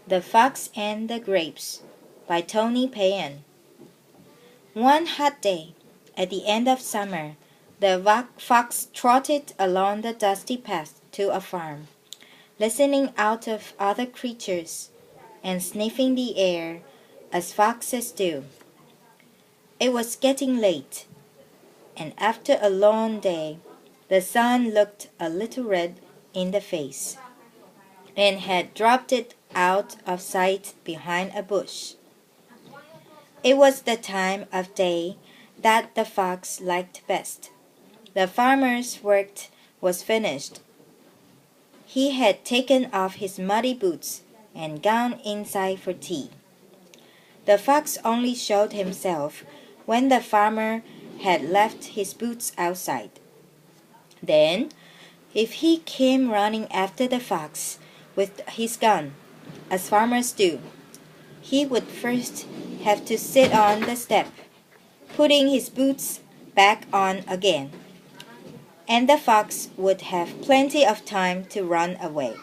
The Fox and the Grapes by Tony Paine. One hot day, at the end of summer, the fox trotted along the dusty path to a farm, listening out of other creatures and sniffing the air as foxes do. It was getting late, and after a long day, the sun looked a little red in the face, and had dropped it out of sight behind a bush. It was the time of day that the fox liked best. The farmer's work was finished. He had taken off his muddy boots and gone inside for tea. The fox only showed himself when the farmer had left his boots outside. Then, if he came running after the fox with his gun, as farmers do, he would first have to sit on the step, putting his boots back on again, and the fox would have plenty of time to run away.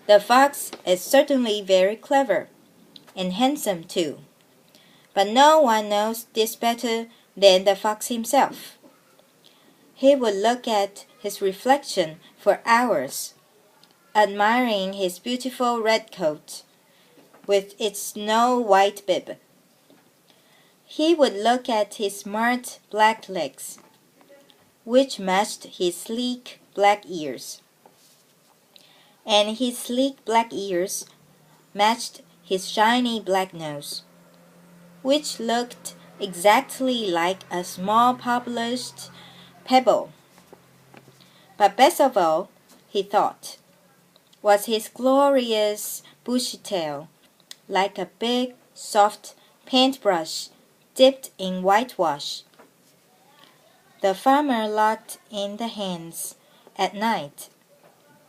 The fox is certainly very clever, and handsome too, but no one knows this better than the fox himself. He would look at his reflection for hours, admiring his beautiful red coat with its snow-white bib. He would look at his smart black legs, which matched his sleek black ears, and his sleek black ears matched his shiny black nose, which looked exactly like a small polished pebble. But best of all, he thought, was his glorious bushy tail, like a big, soft paintbrush dipped in whitewash. The farmer locked in the hens at night,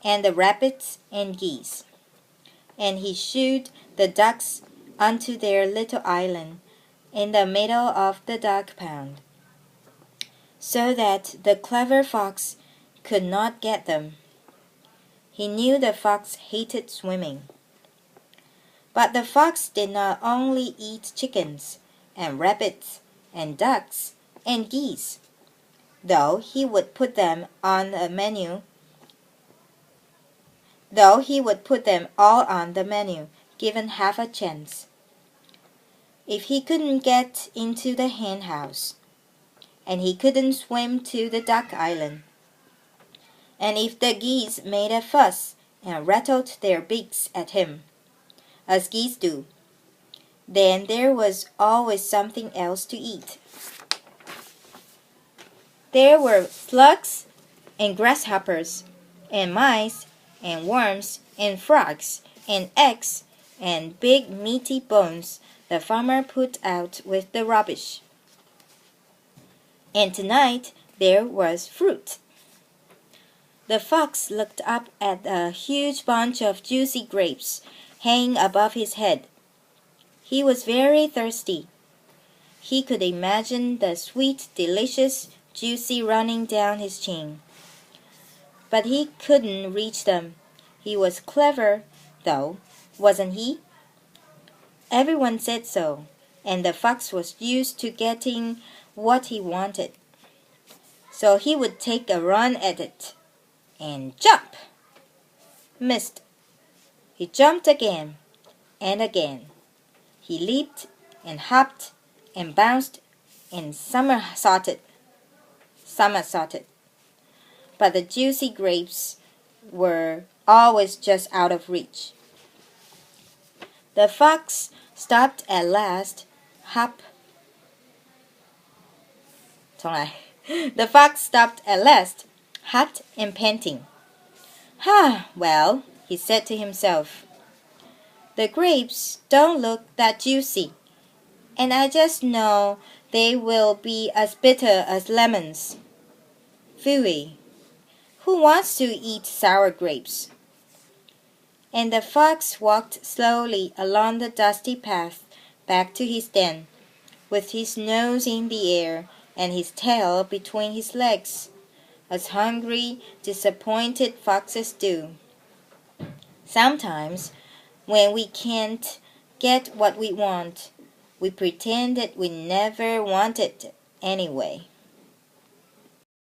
and the rabbits and geese, and he shooed the ducks onto their little island in the middle of the duck pond, so that the clever fox could not get them. He knew the fox hated swimming. But the fox did not only eat chickens and rabbits and ducks and geese, though he would put them all on the menu, given half a chance. If he couldn't get into the hen house, and he couldn't swim to the duck island, and if the geese made a fuss and rattled their beaks at him, as geese do, then there was always something else to eat. There were slugs and grasshoppers and mice and worms and frogs and eggs and big meaty bones the farmer put out with the rubbish. And tonight there was fruit. The fox looked up at a huge bunch of juicy grapes hanging above his head. He was very thirsty. He could imagine the sweet, delicious, juicy running down his chin. But he couldn't reach them. He was clever, though, wasn't he? Everyone said so, and the fox was used to getting what he wanted. So he would take a run at it, and jump! Missed. He jumped again and again. He leaped and hopped and bounced and somersaulted. But the juicy grapes were always just out of reach. The fox stopped at last, The fox stopped at last, hot and panting. Well, he said to himself, the grapes don't look that juicy, and I just know they will be as bitter as lemons. Phooey! Who wants to eat sour grapes? And the fox walked slowly along the dusty path back to his den, with his nose in the air and his tail between his legs, as hungry, disappointed foxes do. Sometimes, When we can't get what we want, we pretend that we never wanted it anyway.